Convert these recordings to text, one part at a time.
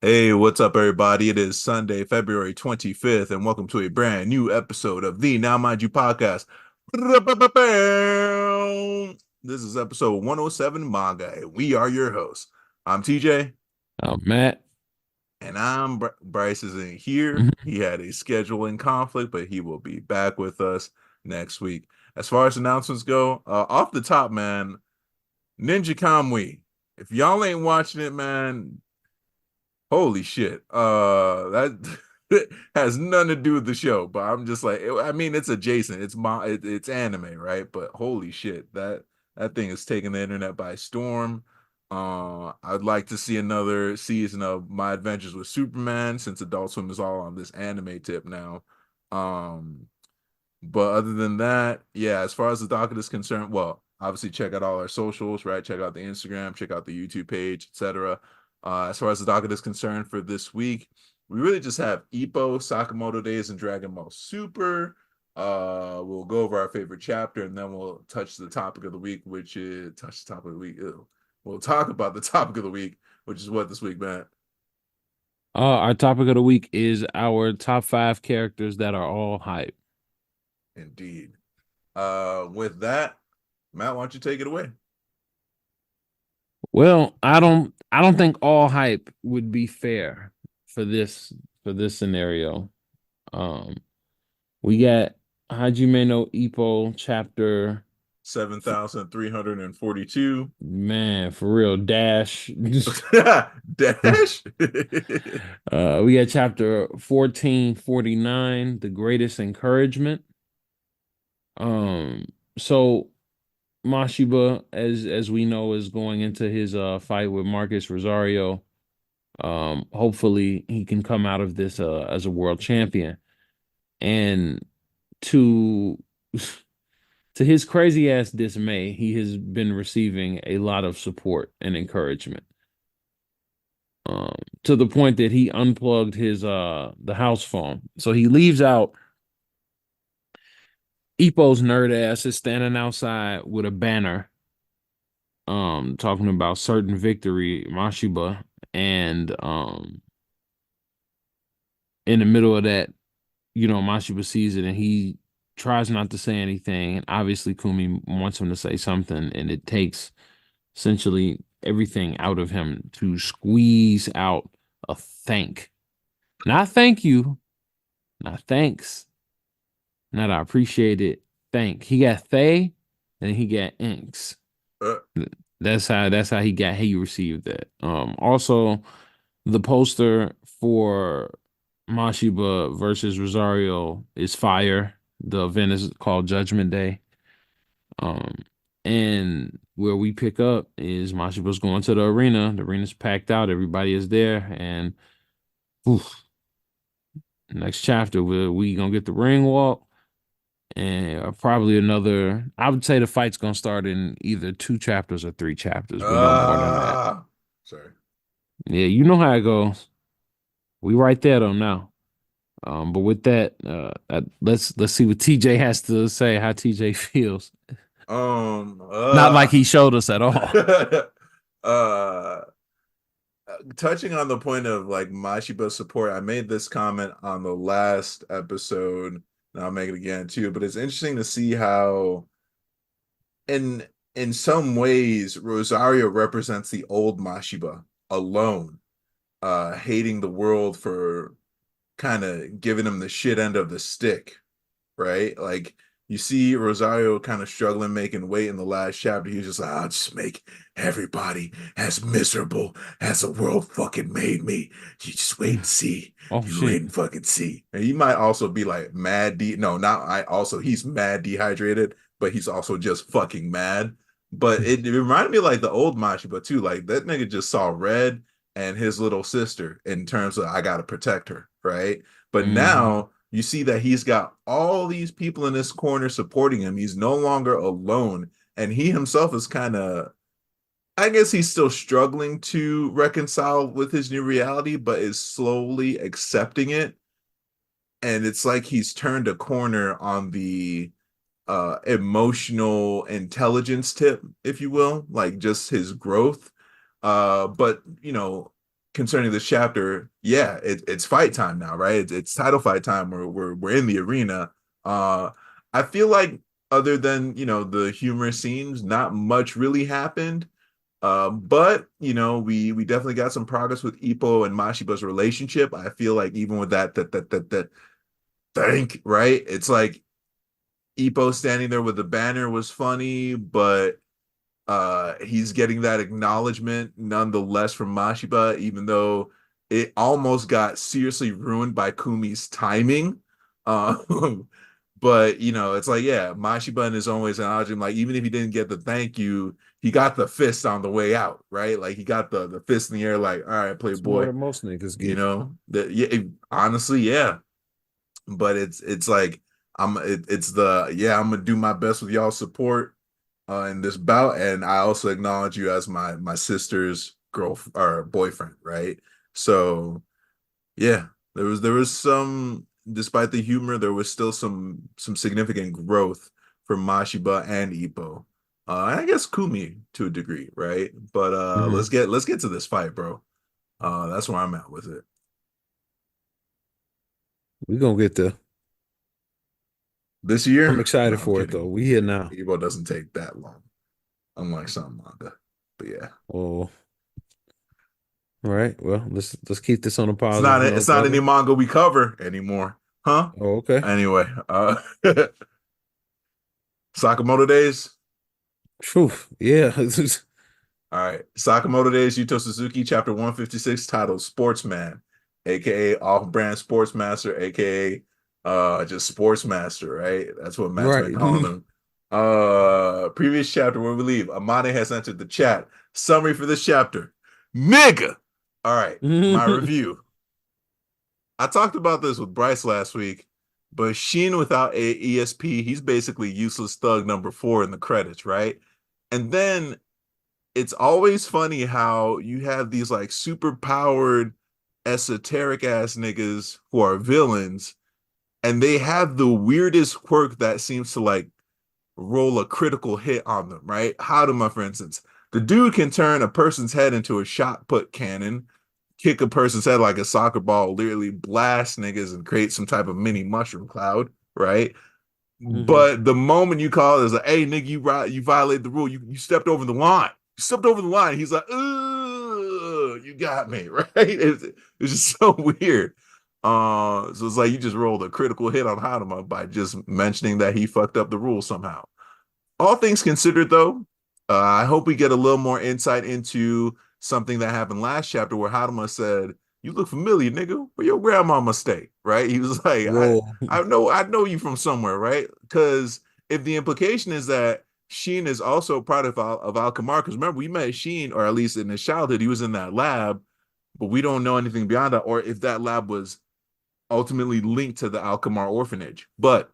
Hey, what's up, everybody? It is Sunday, February 25th, and welcome to a brand new episode of the Now Mind You podcast. This is episode 107 Manga, and we are your hosts. I'm TJ, Matt. and Bryce isn't here. Mhm. He had a scheduling conflict, but he will be back with us next week. As far as announcements go, off the top, man, Ninja Kamui. If y'all ain't watching it, man, holy shit. That has nothing to do with the show, but I'm just like, I mean, it's adjacent. It's anime, right? But holy shit, that thing is taking the internet by storm. I'd like to see another season of My Adventures with Superman since Adult Swim is all on this anime tip now. Um, but other than that, yeah, as far as the docket is concerned, well, obviously check out all our socials, right? Check out the Instagram, check out the YouTube page, etc. As far as the docket is concerned for this week, we really just have Ippo, Sakamoto Days, and Dragon Ball Super. We'll go over our favorite chapter, and then we'll touch the topic of the week, which is touch the topic of the week. Ew. We'll talk about the topic of the week, which is what this week, man. Our topic of the week is our top five characters that are all hype. Indeed. With that, Matt, why don't you take it away? Well, I don't think all hype would be fair for this scenario. Um, we got Hajime no Ippo chapter 7,342. man for real dash. Dash. We got chapter 1449, the greatest encouragement. Um, so Mashiba, as we know, is going into his fight with Marcus Rosario. Hopefully he can come out of this as a world champion. And to to his crazy ass dismay, he has been receiving a lot of support and encouragement. Um, to the point that he unplugged his the house phone. So he leaves out. Ippo's nerd ass is standing outside with a banner talking about certain victory, Mashiba, and in the middle of that, Mashiba sees it and he tries not to say anything. And obviously Kumi wants him to say something, and it takes essentially everything out of him to squeeze out a thank. Not thank you, not thanks, not I appreciate it. Thank. He got they and he got inks. uh, That's how he received that. Also the poster for Mashiba versus Rosario is fire. The event is called Judgment Day. Um, and where we pick up is Mashiba's going to the arena. The arena's packed out. Everybody is there. And oof, next chapter, we gonna get the ring walk and probably another. I would say the fight's gonna start in either two chapters or three chapters, but no more than that. uh, Sorry. Yeah, you know how it goes. We right there though now. But with that, let's see what TJ has to say. How TJ feels. Um, Not like uh, he showed us at all. uh, Touching on the point of like Mashiba support, I made this comment on the last episode, and I'll make it again too. But it's interesting to see how, in in some ways, Rosario represents the old Mashiba alone, hating the world for kind of giving him the shit end of the stick, right? Like you see Rosario kind of struggling making weight in the last chapter. He was just like, I'll just make everybody as miserable as the world fucking made me. You just wait and see. Oh You wait shit. and fucking see. And he might also be like no, not I also he's mad dehydrated, but he's also just fucking mad. But it reminded me of like the old Mashiba too. Like that nigga just saw red and his little sister in terms of I gotta protect her, right? But Hmm. now you see that he's got all these people in this corner supporting him. He's no longer alone. And he himself is kind of, I guess he's still struggling to reconcile with his new reality, but is slowly accepting it. And it's like he's turned a corner on the emotional intelligence tip, if you will, like just his growth. But, you know, concerning this chapter, yeah, it's fight time now, right? It's title fight time. We're in the arena. I feel like other than the humorous scenes, not much really happened. But we definitely got some progress with Ippo and Mashiba's relationship. I feel like even with that thank right, it's like Ippo standing there with the banner was funny, but he's getting that acknowledgement nonetheless from Mashiba, even though it almost got seriously ruined by Kumi's timing. Uh, but it's like, yeah, Mashiba in his own ways acknowledging, like, even if he didn't get the thank you, he got the fist on the way out, right? Like he got the fist in the air, like, all right, It's more playboy, than most niggas get. honestly, yeah. But it's like I'm gonna do my best with y'all support in this bout, and I also acknowledge you as my sister's girl or boyfriend, right? So yeah, there was some, despite the humor, there was still some significant growth for Mashiba and Ippo. And I guess Kumi to a degree, right? But Mhm. let's get to this fight, bro. That's where I'm at with it. We gonna get there. This I'm year? No, excited I'm for it though. kidding. We here now. Ippo doesn't take that long, unlike some manga. But yeah. Oh, all right. Well, let's keep this on a It's positive not note, it's not any brother. manga we cover anymore. Huh? Oh, okay. Anyway, Sakamoto Days. Phew. Yeah. All right. Sakamoto Days, Yuto Suzuki, chapter 156, titled Sportsman, aka Off-Brand Sportsmaster, aka just Sportsmaster, right? That's what Matt's been Right. calling him. Previous chapter where we leave. Amane has entered the chat. Summary for this chapter. Nigga. All right. My review. I talked about this with Bryce last week, but Sheen without a ESP, he's basically useless thug number 4 in the credits, right? And then it's always funny how you have these like super powered esoteric ass niggas who are villains, and they have the weirdest quirk that seems to like roll a critical hit on them, right? Haduma, for instance, the dude can turn a person's head into a shot put cannon, kick a person's head like a soccer ball, literally blast niggas and create some type of mini mushroom cloud, right? Mhm. But the moment you call it as like, hey, nigga, you violated the rule. You stepped over the line. You stepped over the line. He's like, you got me, right? It's just so weird. So it's like you just rolled a critical hit on Hanuma by just mentioning that he fucked up the rule somehow. All things considered, though, I hope we get a little more insight into something that happened last chapter where Hadama said, "You look familiar, nigga. Where your grandmama stay?" Right? He was like, Whoa. I know you from somewhere, right?" Because if the implication is that Sheen is also a product of Alchemar, because remember we met Sheen, or at least in his childhood, he was in that lab, but we don't know anything beyond that, or if that lab was ultimately linked to the Alchemar orphanage. But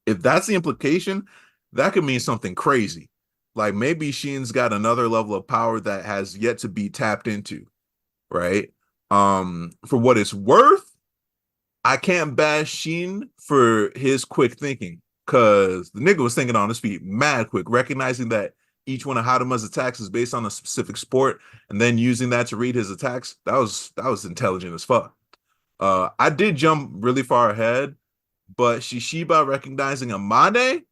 if that's the implication, that could mean something crazy. Like maybe Sheen's got another level of power that has yet to be tapped into, right? For what it's worth, I can't bash Sheen for his quick thinking because the nigga was thinking on his feet mad quick, recognizing that each one of Haruma's attacks is based on a specific sport, and then using that to read his attacks. That was intelligent as fuck. I did jump really far ahead, but Shishiba recognizing Amade,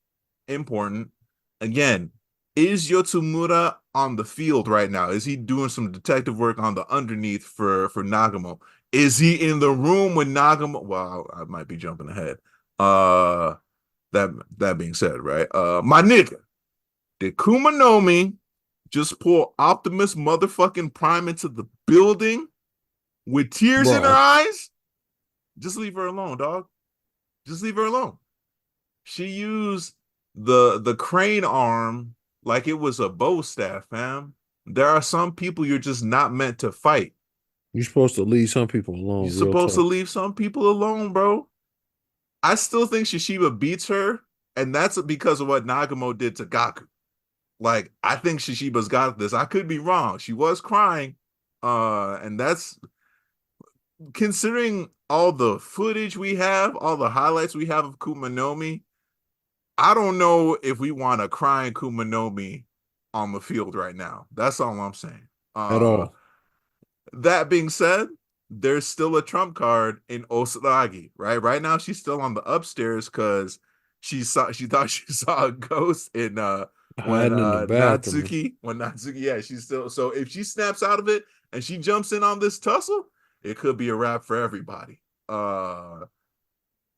important. Again, is Yotsumura on the field right now? Is he doing some detective work on the underneath for Nagamo? Is he in the room with Nagamo? Well, I might be jumping ahead. Uh that being said, right? My nigga, did Kumanomi just pull Optimus motherfucking Prime into the building with tears in her Bruh. eyes? Just leave her alone, dog. Just leave her alone. She used the crane arm like it was a bow staff, fam. There are some people you're just not meant to fight. You're supposed to leave some people You're alone, real supposed to talk. leave some people alone, bro. I still think Shishiba beats her, and that's because of what Nagamo did to Gaku. Like, I think Shishiba's got this. I could be wrong. She was crying. And that's considering all the footage we have, all the highlights we have of Kumanomi. I don't know if we want a crying Kumanomi on the field right now. That's all I'm saying. At all. That being said, there's still a trump card in Osaragi, right? Right now, she's still on the upstairs because she thought she saw a ghost in Hiding in the bathroom. Natsuki, yeah, she's still, so if she snaps out of it and she jumps in on this tussle, it could be a wrap for everybody.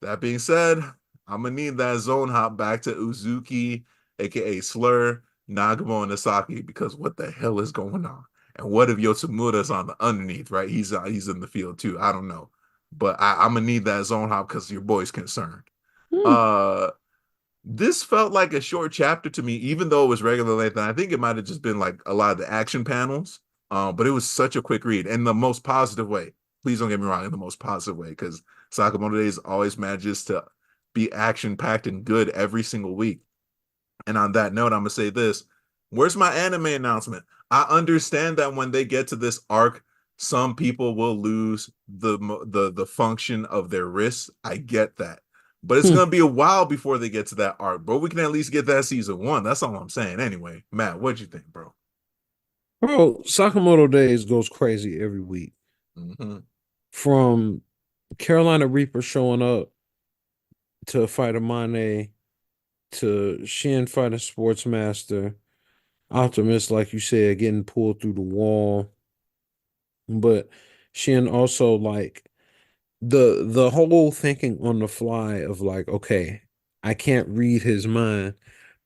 That being said, I'm gonna need that zone hop back to Uzuki, aka Slur, Nagamo, and Asaki, because what the hell is going on? And what if Yotsumura's on the underneath, right? He's in the field too. I don't know. But I'm gonna need that zone hop because your boy's concerned. Hmm. Uh this felt like a short chapter to me, even though it was regular length, and I think it might have just been like a lot of the action panels. But it was such a quick read in the most positive way. Please don't get me wrong, in the most positive way, because Sakamoto Days always manages to be action packed and good every single week. And on that note, I'm gonna say this: where's my anime announcement? I understand that when they get to this arc, some people will lose the function of their wrists. I get that, but it's Hmm. gonna be a while before they get to that arc. But we can at least get that season one. That's all I'm saying. Anyway, Matt, what'd you think, bro? Bro, Sakamoto Days goes crazy every week. Mm-hmm. From Carolina Reaper showing up to fight a Mane to Shin fighting Sportsmaster, Optimus, like you said, getting pulled through the wall. But Shin also like the whole thinking on the fly of like, okay, I can't read his mind,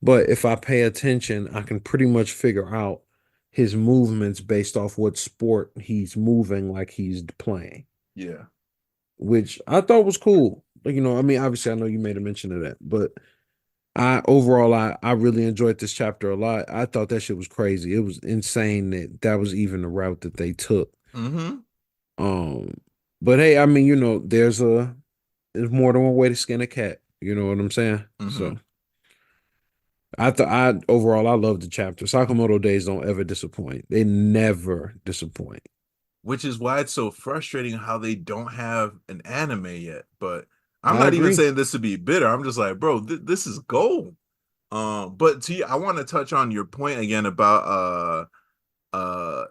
but if I pay attention, I can pretty much figure out his movements based off what sport he's moving like he's playing, Yeah. which I thought was cool. Like, I mean, obviously I know you made a mention of that, but I really enjoyed this chapter a lot. I thought that shit was crazy. It was insane that that was even the route that they took. Mm-hmm. Um, but hey, I mean, there's more than one way to skin a cat. You know what I'm saying? Mm-hmm. So I overall I love the chapter. Sakamoto Days don't ever disappoint. They never disappoint. Which is why it's so frustrating how they don't have an anime yet. But I'm I not even agree. saying this to be bitter. I'm just like, bro, this is gold. But I want to touch on your point again about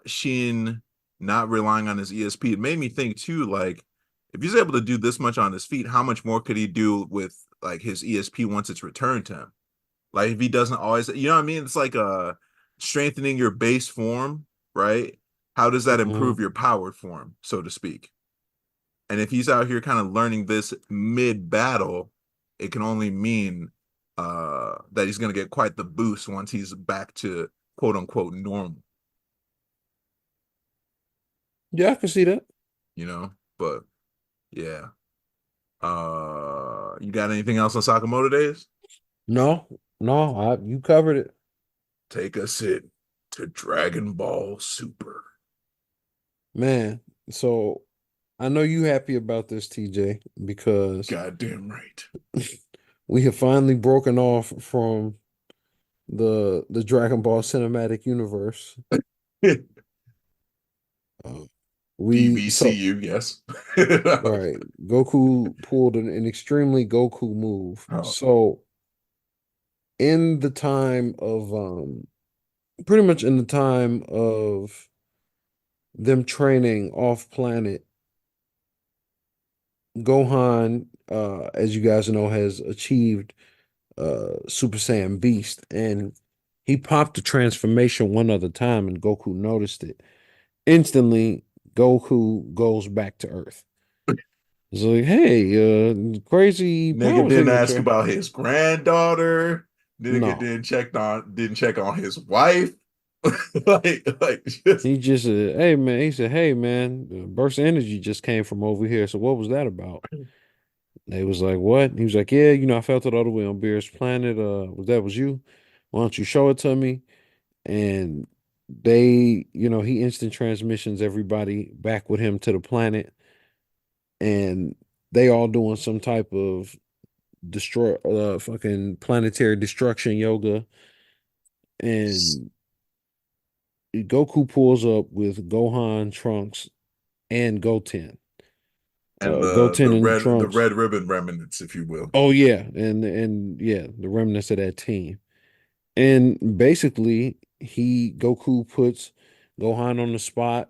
Shin not relying on his ESP. It made me think too, like, if he's able to do this much on his feet, how much more could he do with like his ESP once it's returned to him? Like if he doesn't always, you know what I mean? It's like strengthening your base form, right? How does that Mhm. improve your powered form, so to speak? And if he's out here kind of learning this mid battle, it can only mean that he's going to get quite the boost once he's back to quote unquote normal, Yeah, I can see that. you know? But yeah. You got anything else on Sakamoto Days? No, no, you covered it. Take us in to Dragon Ball Super. Man, so I know you happy about this, TJ, because Goddamn right. we have finally broken off from the Dragon Ball cinematic universe. Uh, we so DBCU, yes. right, Goku pulled an extremely Goku move. Oh, So in the time of pretty much in the time of them training off planet, Gohan, as you guys know, has achieved Super Saiyan Beast, and he popped the transformation one other time, and Goku noticed it. Instantly, Goku goes back to Earth. It's like, hey, crazy nigga power didn't ask signature. about his granddaughter. Nigga No, didn't check on his wife. like just he just said, hey man, he said, hey man, the burst of energy just came from over here. So what was that about? They was like, what? He was like, yeah, I felt it all the way on Beer's planet. Was you? Why don't you show it to me? And he instant transmissions everybody back with him to the planet, and they all doing some type of destroy fucking planetary destruction yoga. And Goku pulls up with Gohan, Trunks, and Goten. and Goten and the Trunks. red ribbon remnants, if you will. Oh yeah, and yeah, the remnants of that team. And basically, Goku puts Gohan on the spot,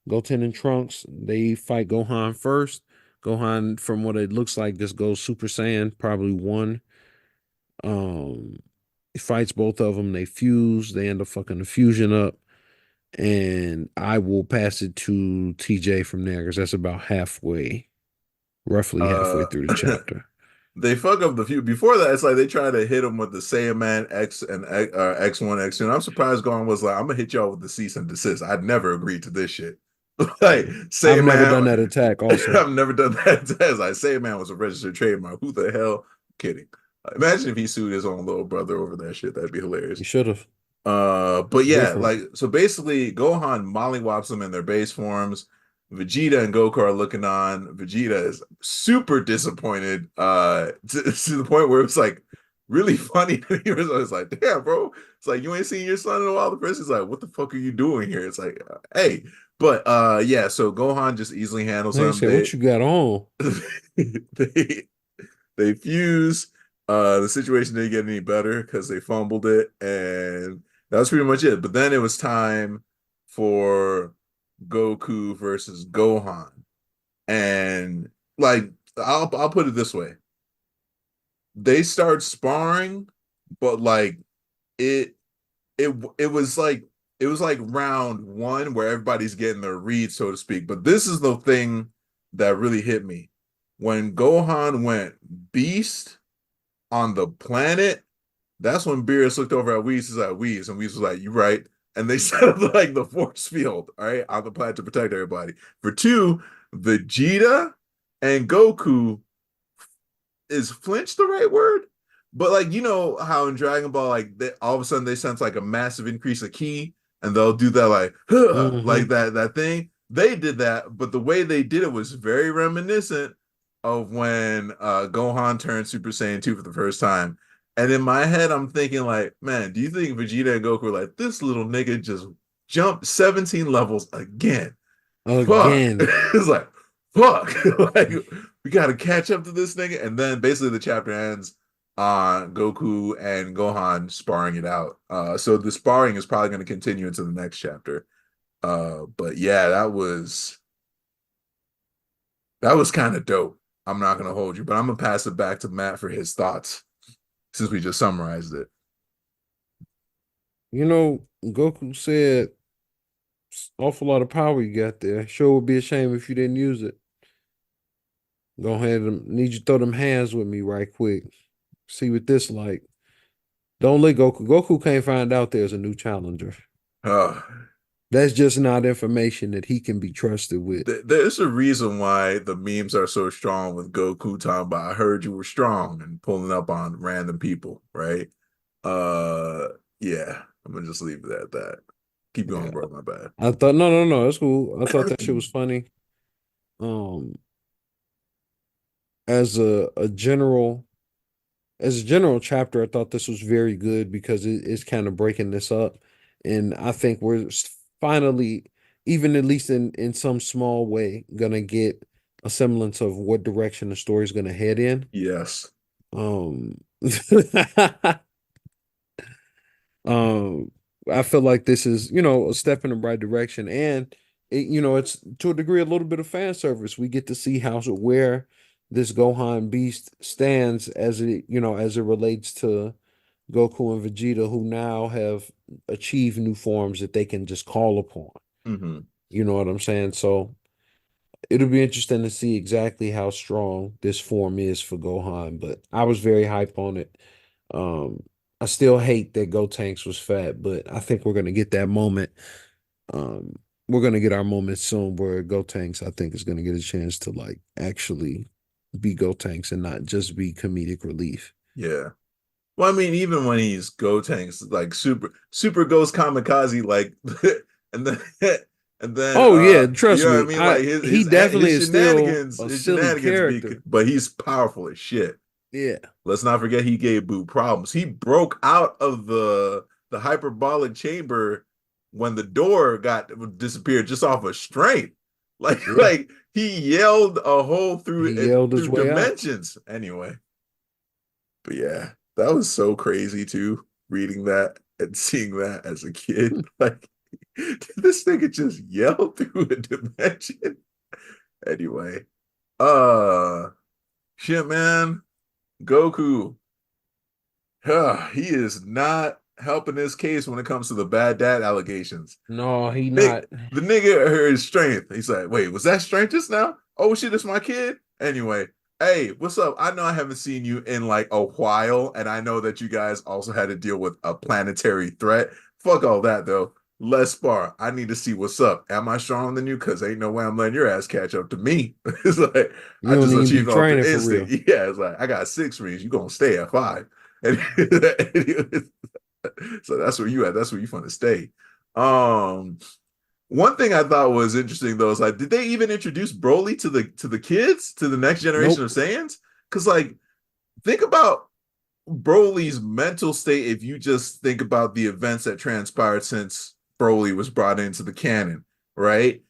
Goten and Trunks, they fight Gohan first. Gohan, from what it looks like, just goes Super Saiyan, probably one. He fights both of them. They fuse. They end up fucking the fusion up. And I will pass it to TJ from there because that's about halfway, roughly halfway Uh, through the chapter. they fuck up the few before that. It's like they try to hit him with the Saiyaman X and X1, X2. And I'm surprised Gohan was like, I'm gonna hit y'all with the cease and desist. I'd never agreed to this shit. Like I've never done Saiyaman, that attack. Also, I've never done that test. Like Saiyaman was a registered trademark. Who the hell? Kidding. Imagine if he sued his own little brother over that shit. That'd be hilarious. you should have. But yeah, Different. like so basically Gohan mollywops them in their base forms. Vegeta and Goku are looking on. Vegeta is super disappointed, to the point where it's like really funny. He was like, damn, bro. It's like you ain't seen your son in a while. The person's like, what the fuck are you doing here? It's like, hey, but yeah, so Gohan just easily handles They them. said, "What you got on?" They they fuse. The situation didn't get any better because they fumbled it, and that was pretty much it. But then it was time for Goku versus Gohan, and like I'll put it this way: they start sparring, but like it it was like round one where everybody's getting their read, so to speak. But this is the thing that really hit me when Gohan went beast on the planet. That's when Beerus looked over at Whis, and Whis was like, "You right." And they set up like the force field, all right, on the planet to protect everybody. For two, Vegeta and Goku, is flinch the right word? But like you know how in Dragon Ball, like they, all of a sudden they sense like a massive increase of ki, and they'll do that like huh, like Mm-hmm. that thing. They did that, but the way they did it was very reminiscent of when Gohan turned Super Saiyan 2 for the first time. And in my head, I'm thinking like, man, do you think Vegeta and Goku were like, this little nigga just jumped 17 levels again? Fuck. Again. It's like, fuck. Like, we got to catch up to this nigga. And then basically the chapter ends on Goku and Gohan sparring it out. So the sparring is probably going to continue into the next chapter. But yeah, that was kind of dope. I'm not going to hold you, but I'm going to pass it back to Matt for his thoughts since we just summarized it. You know, Goku said, "Awful lot of power you got there. Sure would be a shame if you didn't use it. Go ahead and need you to throw them hands with me right quick. See what this like. Don't let Goku. Goku can't find out there's a new challenger. Uh, That's just not information that he can be trusted with." there's a reason why the memes are so strong with Goku talking about I heard you were strong and pulling up on random people, right? Uh yeah, I'm gonna just leave it at that. Keep going, Yeah. bro. My bad. I thought no, that's cool. I thought that shit was funny. Um, as a general chapter, I thought this was very good because it's kind of breaking this up, and I think we're finally, even at least in some small way, gonna get a semblance of what direction the story's gonna head in. Yes. Um, um, I feel like this is, a step in the right direction, and it's to a degree a little bit of fan service. We get to see where this Gohan Beast stands as it relates to Goku and Vegeta, who now have achieved new forms that they can just call upon. Mm-hmm. You know what I'm saying? So it'll be interesting to see exactly how strong this form is for Gohan. But I was very hype on it. Um, I still hate that Gotenks was fat, but I think we're gonna get that moment. Um, we're gonna get our moment soon where Gotenks, I think, is gonna get a chance to like actually be Gotenks and not just be comedic relief. Yeah. Well, I mean, even when he's Gotenks, like super Ghost Kamikaze, like and then and then Oh yeah, you trust know what I me. mean? Like He definitely his is still a his silly shenanigans be character. but he's powerful as shit. Yeah. Let's not forget he gave Boo problems. He broke out of the hyperbolic chamber when the door got disappeared just off of strength. Like Yeah. like he yelled a hole He yelled his through way out. dimensions. Anyway, but yeah, that was so crazy too, reading that and seeing that as a kid. Like Did this nigga just yell through a dimension? Anyway, uh, shit, man. Goku, he is not helping this case when it comes to the bad dad allegations. No, he Nick, not. the nigga heard his strength. He's like, wait, was that strength just now? Oh shit, it's my kid. Anyway, hey, what's up? I know I haven't seen you in like a while, and I know that you guys also had to deal with a planetary threat. Fuck all that though. Let's spar. I need to see what's up. Am I stronger than you? Because ain't no way I'm letting your ass catch up to me. It's like You I don't just even be achieved off the training for instinct. real. Yeah, it's like I got 6 rings. You gonna stay at 5. And so that's where you at. That's where you want to stay. Um, One thing I thought was interesting though is like, did they even introduce Broly to the kids, to the next generation Nope. of Saiyans? Because like, think about Broly's mental state if you just think about the events that transpired since Broly was brought into the canon, right?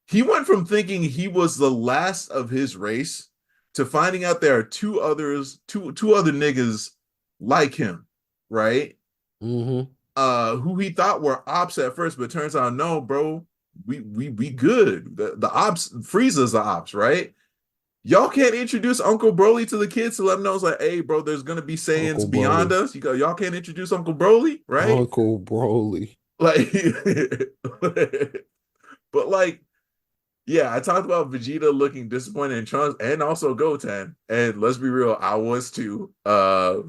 He went from thinking he was the last of his race to finding out there are two other niggas like him, right? Mm-hmm. Who he thought were ops at first, but turns out no, bro, we good. The ops, Frieza's the ops, right? Y'all can't introduce Uncle Broly to the kids to let them know it's like, hey, bro, there's gonna be Uncle Saiyans beyond Broly. us. Y'all can't introduce Uncle Broly, right? Uncle Broly. Like, but like, yeah, I talked about Vegeta looking disappointed in Trunks and also Goten. And let's be real, I was too.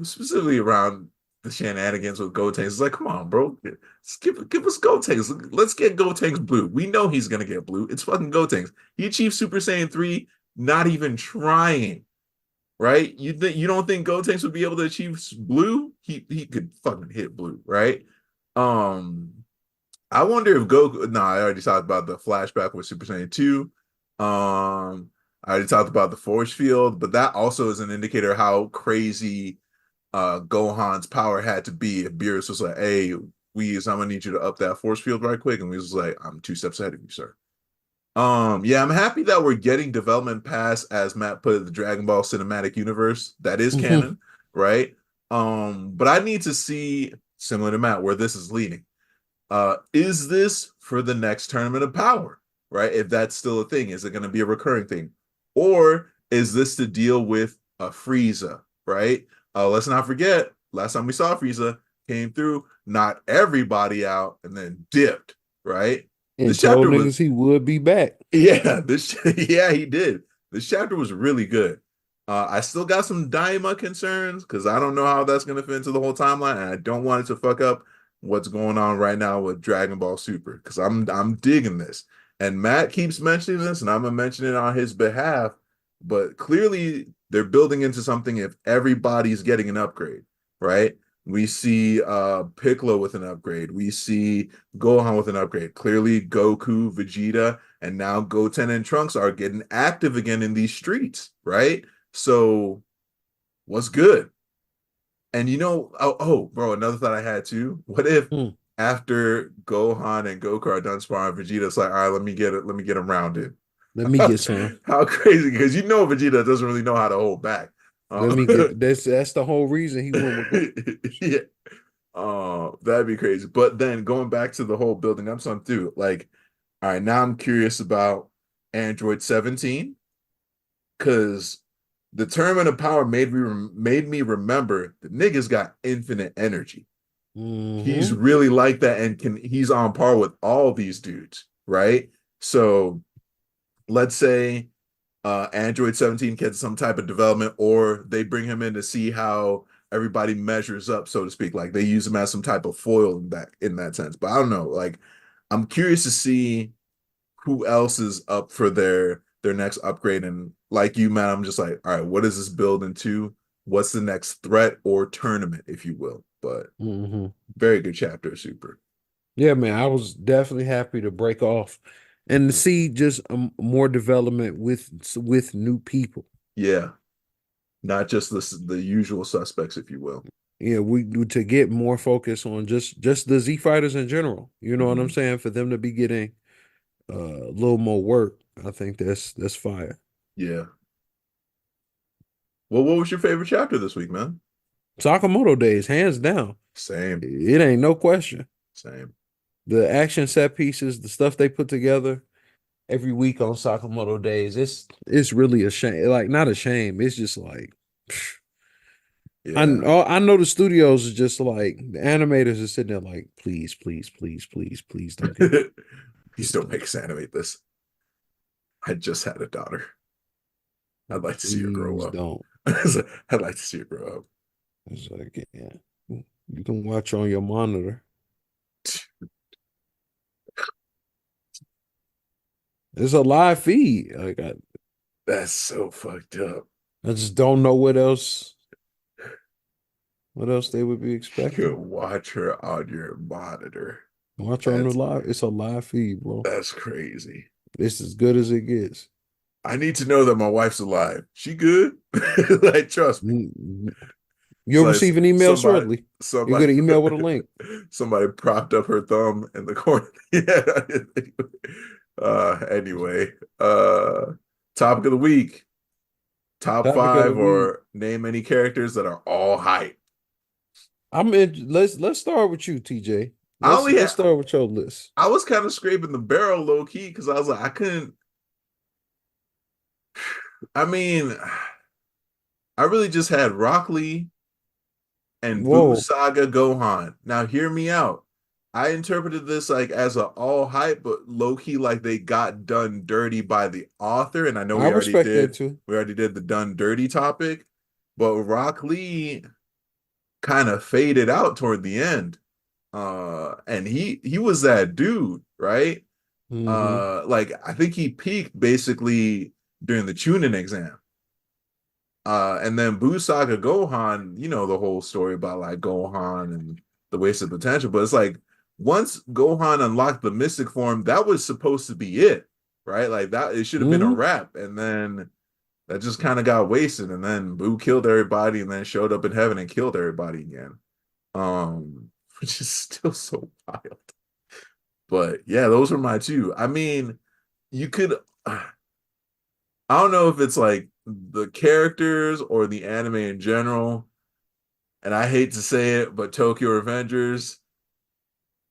Specifically around the shenanigans with Gotenks. It's like, come on, bro. Give us Gotenks. Let's get Gotenks blue. We know he's gonna get blue. It's fucking Gotenks. He achieved Super Saiyan 3, not even trying. Right? You don't think Gotenks would be able to achieve blue? He could fucking hit blue, right? Um I wonder if Goku. No, I already talked about the flashback with Super Saiyan 2. I already talked about the force field, but that also is an indicator of how crazy Gohan's power had to be. If Beerus was like, "Hey, I'm gonna need you to up that force field right quick," and we was like, "I'm 2 steps ahead of you, sir." Yeah, I'm happy that we're getting development past, as Matt put it, the Dragon Ball cinematic universe that is canon, right? But I need to see, similar to Matt, where this is leading. Is this for the next tournament of power, right? If that's still a thing, is it going to be a recurring thing, or is this to deal with a Frieza, right? Let's not forget, last time we saw Frieza came through, knocked everybody out, and then dipped, right? And This told chapter was, niggas he would be back. yeah, yeah, he did. This chapter was really good. I still got some Daima concerns because I don't know how that's going to fit into the whole timeline, and I don't want it to fuck up what's going on right now with Dragon Ball Super because I'm digging this. And Matt keeps mentioning this, and I'm gonna mention it on his behalf. But clearly, they're building into something if everybody's getting an upgrade, right? We see Piccolo with an upgrade. We see Gohan with an upgrade. Clearly, Goku, Vegeta, and now Goten and Trunks are getting active again in these streets, right? So, what's good? And bro, another thought I had too. What if Hmm. after Gohan and Goku are done sparring, Vegeta's like, all right, let me get him rounded. Let me get some. How crazy, because Vegeta doesn't really know how to hold back. Let me get that's the whole reason he went with Goku. Yeah. That'd be crazy. But then going back to the whole building up something too, like, all right, now I'm curious about Android 17 because the tournament of power made me remember the niggas got infinite energy. He's Mm-hmm. really like that and he's on par with all these dudes, right? So let's say Android 17 gets some type of development, or they bring him in to see how everybody measures up, so to speak. Like they use him as some type of foil in that sense. But I don't know. Like I'm curious to see who else is up for their next upgrade. And like you, man, I'm just like, all right, what does this build into? What's the next threat or tournament, if you will? But Mm-hmm. very good chapter, Super. Yeah, man, I was definitely happy to break off and to see just more development with new people. Yeah, not just the usual suspects, if you will. Yeah, we to get more focus on just the Z fighters in general. You know what I'm Mhm. saying? For them to be getting a little more work, I think that's fire. Yeah. Well, what was your favorite chapter this week, man? Sakamoto Days, hands down. Same, It ain't no question. same. The action set pieces, the stuff they put together every week on Sakamoto Days, it's really a shame. Like, not a shame. It's just like psh. Yeah. I know the studios is just like the animators are sitting there like, please, please, please, please, please don't kill. Please Please don't don't. make us animate this. I just had a daughter. I'd like to see her grow Please up. don't. I'd like to see her grow up. It's like, yeah, you can watch on your monitor. It's a live feed. Like That's so fucked up. I just don't know what else they would be You expecting. can watch her on your monitor. Watch on the That's live. It's a live feed, bro. that's crazy. It's as good as it gets. I need to know that my wife's alive. She good? Like, trust me. Mm, It's You'll like receive an email somebody, shortly. You'll somebody, get an email with a link. somebody propped up her thumb in the corner. Yeah. Anyway, topic of the week. Top Topic of the five week. or name any characters that are all hype. Let's start with you, TJ. I Let's only let's had, start with your list. I was kind of scraping the barrel low key because I was like, I couldn't. I mean, I really just had Rock Lee and Boo Whoa. Saga Gohan. Now, hear me out. I interpreted this like as a all hype, but low key like they got done dirty by the author. And I know I respect that too. we already did the done dirty topic, but Rock Lee kind of faded out toward the end. And he was that dude, right? Hmm. Like I think he peaked basically during the Chunin exam. And then Buu Saga Gohan, you know the whole story about like Gohan and the wasted potential. But it's like once Gohan unlocked the mystic form, that was supposed to be it, right? Like that it should have been a Hmm. wrap. And then that just kind of got wasted. And then Buu killed everybody and then showed up in heaven and killed everybody again. Which is still so wild. But yeah, those were my two. I mean, you could I don't know if it's like the characters or the anime in general. And I hate to say it, but Tokyo Revengers,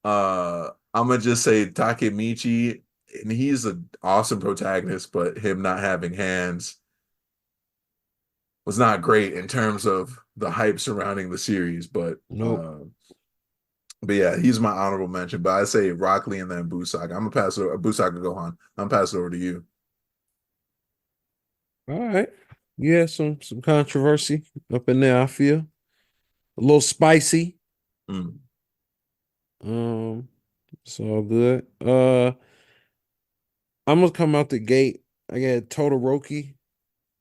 I'm gonna just say Takemichi, and he's an awesome protagonist, but him not having hands was not great in terms of the hype surrounding the series. Nope. But yeah, he's my honorable mention. But I say Rock Lee and then Busaka. I'm gonna pass it over Busaka Gohan. I'm gonna pass it over to you. All right. Yeah, some controversy up in there, I feel. A little spicy. Mm, Um, it's all good. I'm gonna come out the gate. I got Todoroki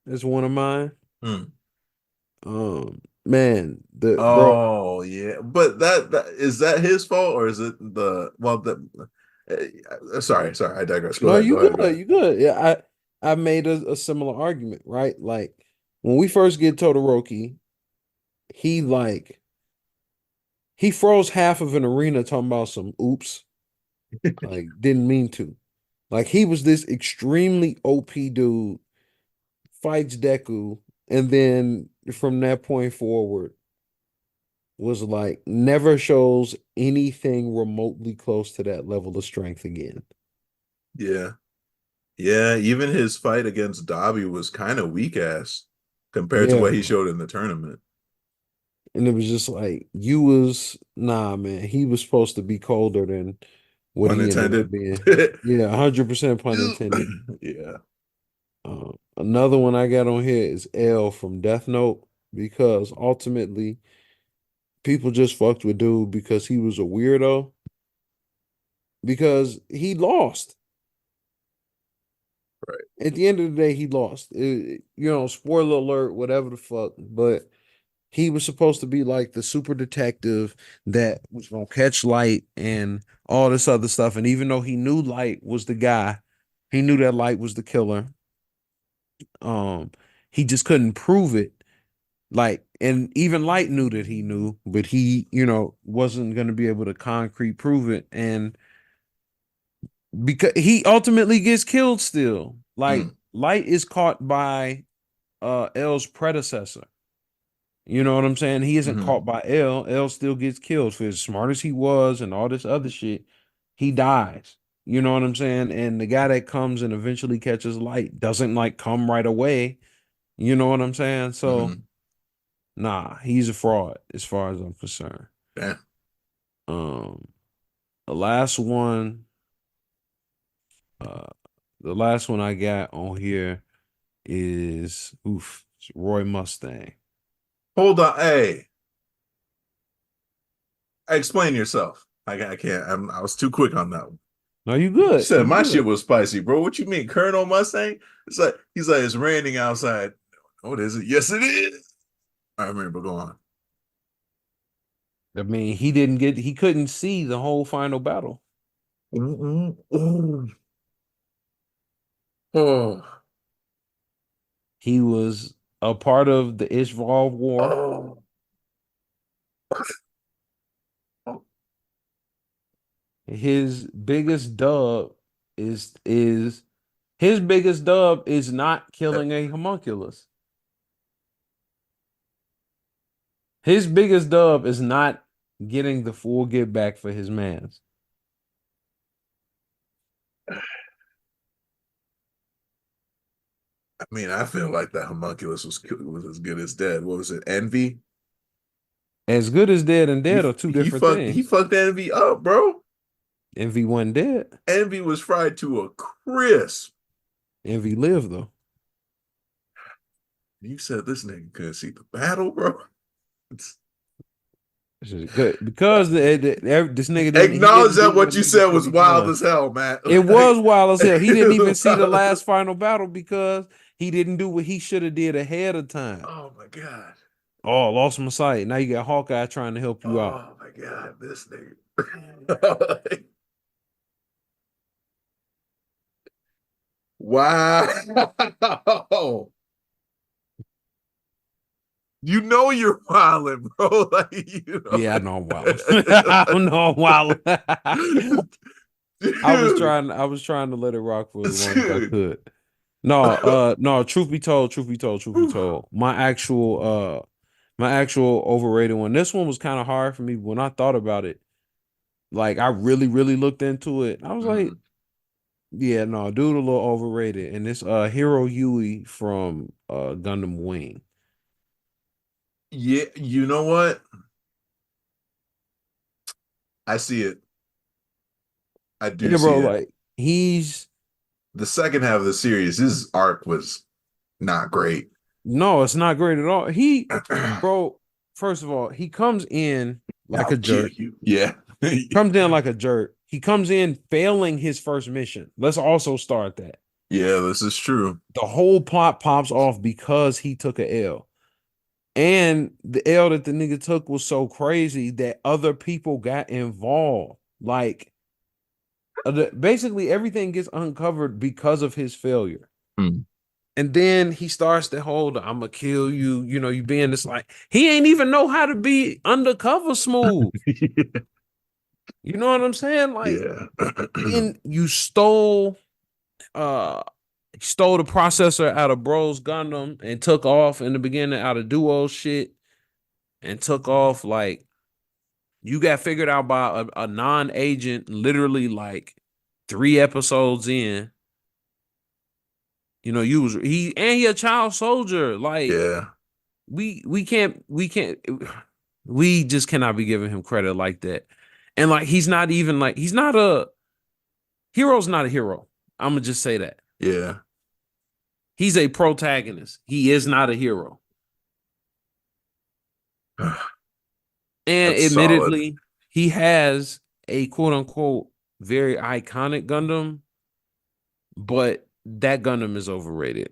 as one of mine. mm. Man, the bro. Oh yeah, but that is that his fault or is it the well the sorry, I digress. Go No, ahead, you go ahead, go good. ahead. You good. Yeah, I made a similar argument, right? Like when we first get Todoroki, he like he froze half of an arena talking about some oops, like didn't mean to. Like he was this extremely OP dude, fights Deku, and then from that point forward was like never shows anything remotely close to that level of strength again. Yeah, yeah. Even his fight against Dobby was kind of weak ass compared to Yeah, what he bro. showed in the tournament. And it was just like you was nah, man. He was supposed to be colder than what Pun he ended up intended. being. Yeah, 100% pun intended. Yeah, Another one I got on here is L from Death Note because ultimately people just fucked with dude because he was a weirdo because he lost. right. At the end of the day, he lost. Spoiler alert, whatever the fuck. But he was supposed to be like the super detective that was gonna catch Light and all this other stuff. And even though he knew Light was the guy, he knew that Light was the killer. Um, he just couldn't prove it. Like, and even Light knew that he knew, but he, wasn't gonna be able to concrete prove it. And because he ultimately gets killed still. Like Mm, Light is caught by L's predecessor. You know what I'm saying? He isn't hmm caught by L. L still gets killed for as smart as he was and all this other shit. he dies. You know what I'm saying? And the guy that comes and eventually catches light doesn't like come right away. You know what I'm saying? So Mhm. nah, he's a fraud as far as I'm concerned. Yeah. Um, the last one, uh, the last one I got on here is it's Roy Mustang. Hold on. Hey, explain yourself. I can't. I was too quick on that one. No, you You good. said You my shit good. was spicy, bro. What you mean, Colonel Mustang? It's like he's like it's raining outside. What is it? Yes, it is. I remember. Go on. I mean, he couldn't see the whole final battle. Oh, oh, He was a part of the Ishval War. oh. His biggest dub is his biggest dub is not killing a homunculus. His biggest dub is not getting the full get back for his mans. I mean, I feel like that homunculus was as good as dead. What was it? Envy? As good as dead and He dead are two he different fucked he things. fucked Envy up, bro. Envy wasn't dead. Envy was fried to a crisp. Envy lived though. You said this nigga couldn't see the battle, bro. This is good because this nigga he Acknowledge didn't that do what what you niggas said should was be wild doing. as hell, man. It was wild as hell. He didn't even see the Wild. last final battle because he didn't do what he should have did ahead of time. Oh my god. Oh, lost my sight. Now you got Hawkeye trying to help you out. Oh my god, this nigga. Wow. You know you're wilding, bro. Like you know. Yeah, I know I'm wild. I know I'm wild. I was trying to let it rock for as long as I Dude. could. No, truth be told. My actual overrated one. This one was kind of hard for me when I thought about it. Like I really, really looked into it. I was like, yeah, no, dude, a little overrated. And this Hero Yui from Gundam Wing. Yeah, you know what? I see it. I do Yeah, bro, see it. like he's The second half of the series, his arc was not great. no, it's not great at all. Bro, first of all, he comes in like I'll a kill jerk. you. Yeah. Comes in like a jerk. He comes in failing his first mission. Let's also start that. Yeah, this is true. The whole plot pops off because he took a L. And the L that the nigga took was so crazy that other people got involved. Like, basically everything gets uncovered because of his failure. Mm. And then he starts to hold, I'm gonna kill you. You know, you being this like, he ain't even know how to be undercover smooth. You know what I'm saying? Like, Yeah. then you stole the processor out of Bro's Gundam and took off in the beginning out of Duo shit and took off. Like, you got figured out by a non-agent literally like 3 episodes in. You know, he a child soldier. Like, Yeah. we just cannot be giving him credit like that. And like he's not a hero's not a hero. I'm gonna just say that. Yeah. He's a protagonist. He is not a hero. And That's solid. admittedly, he has a quote unquote very iconic Gundam, but that Gundam is overrated.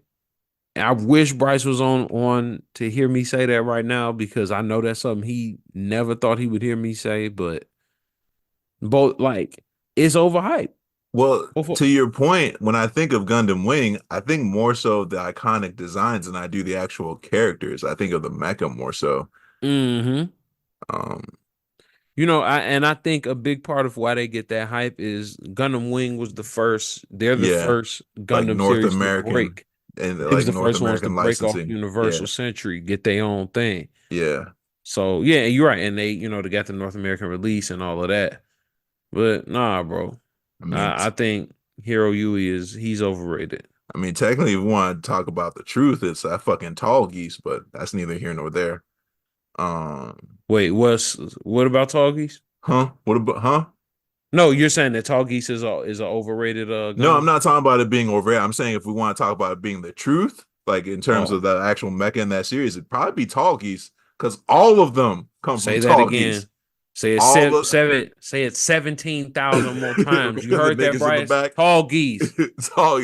And I wish Bryce was on to hear me say that right now because I know that's something he never thought he would hear me say, but both like it's overhyped. Well, to your point, when I think of Gundam Wing, I think more so of the iconic designs than I do the actual characters. I think of the mecha more so. Mm-hmm. Um, You know, I think a big part of why they get that hype is Gundam Wing was the first. They're the yeah, first like Gundam North series to American break. and It was like the North first ones to American break off licensing. Universal Yeah, Century, get their own thing. yeah. So yeah, you're right. And they got the North American release and all of that. But nah, bro. I mean, I think Hiro Yui he's overrated. technically, if we want to talk about the truth, it's that fucking tall geese, but that's neither here nor there. Wait, what about Tall Geese? Huh? What about, huh? No, you're saying that Tall Geese is a overrated No, I'm Gundam? not talking about it being over. I'm saying if we want to talk about it being the truth, like in terms of Oh, the actual mecha in that series, it'd probably be tall geese because all of them come from say that tall geese. again. Say it All the say it 17,000 more times. You the heard that, niggas in the Bryce? back, Tall Geese. tall.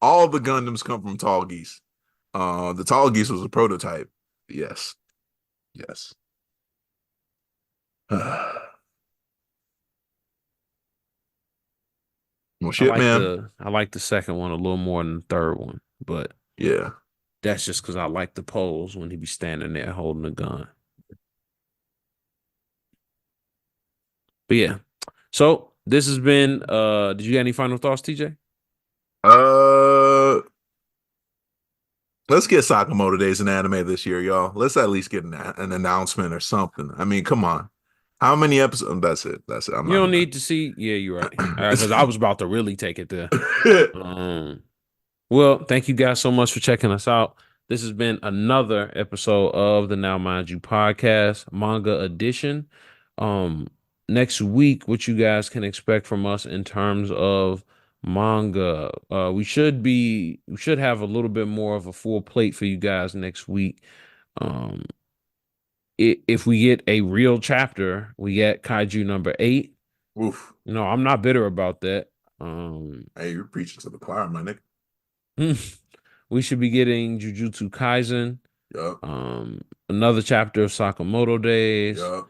All the Gundams come from tall geese. The tall geese was a prototype. Yes, yes. Well, shit, man. I like the second one a little more than the third one, but Yeah. that's just because I like the pose when he be standing there holding a gun. But yeah. So this has been did you get any final thoughts, TJ? Uh, let's get Sakamoto Days in anime this year, y'all. Let's at least get an announcement or something. I mean, come on. How many episodes? That's it. That's it. I'm You not don't gonna. need to see. Yeah, you're right. All right, because I was about to really take it there. Well, thank you guys so much for checking us out. This has been another episode of the Now Mind You podcast, manga edition. Um, Next week, what you guys can expect from us in terms of manga. We should have a little bit more of a full plate for you guys next week. Um, if we get a real chapter, we get Kaiju number 8. Oof. I'm not bitter about that. Um, Hey, you're preaching to the choir, my nigga. we should be getting Jujutsu Kaisen, Yup. another chapter of Sakamoto Days. Yup.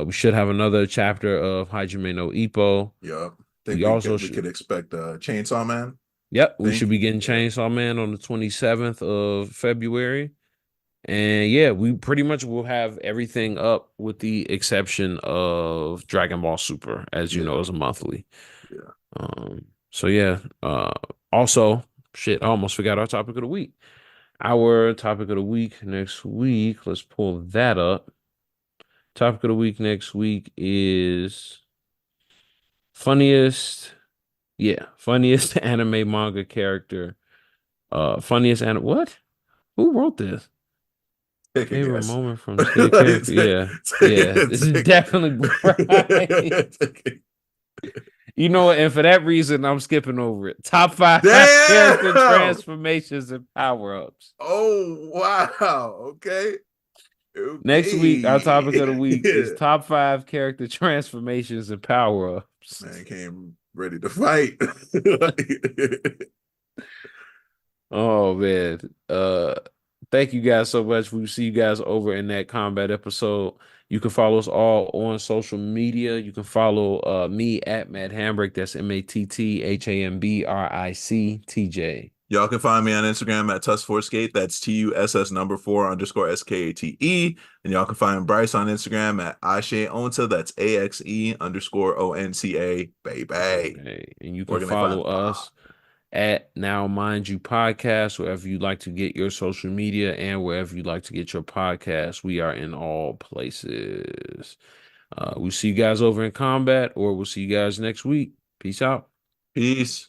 We should have another chapter of Hajime no Ippo. Yup. Think We also we could expect Chainsaw Man. Yep, we should Think. be getting Yeah. Chainsaw Man on the 27th of February. And yeah, we pretty much will have everything up with the exception of Dragon Ball Super, as you know, as a monthly. Yeah. So yeah. Also, shit, I almost forgot our topic of the week. Our topic of the week next week, let's pull that up. Topic of the week next week is funniest, funniest anime manga character. Funniest and what? Who wrote this? Take a Favorite guess. moment from state character. Yeah. This is definitely right. You know what? And for that reason, I'm skipping over it. Top 5 character transformations and power-ups. Oh, wow. Okay. Next week, our topic of the week Yeah. is top 5 character transformations and power-ups. Man came ready to fight. Oh man. Thank you guys so much. We'll see you guys over in that combat episode. You can follow us all on social media. You can follow me at Matt Hambrick. That's MatThambricktj. Y'all can find me on Instagram at Tuss4Skate. That's TUSS number 4_SKATE. And y'all can find Bryce on Instagram at Ashe That's AXE_ONCA, baby. Okay. And you can follow us at Now Mind You Podcast, wherever you like to get your social media and wherever you like to get your podcast. We are in all places. We'll see you guys over in combat, or we'll see you guys next week. Peace out. Peace.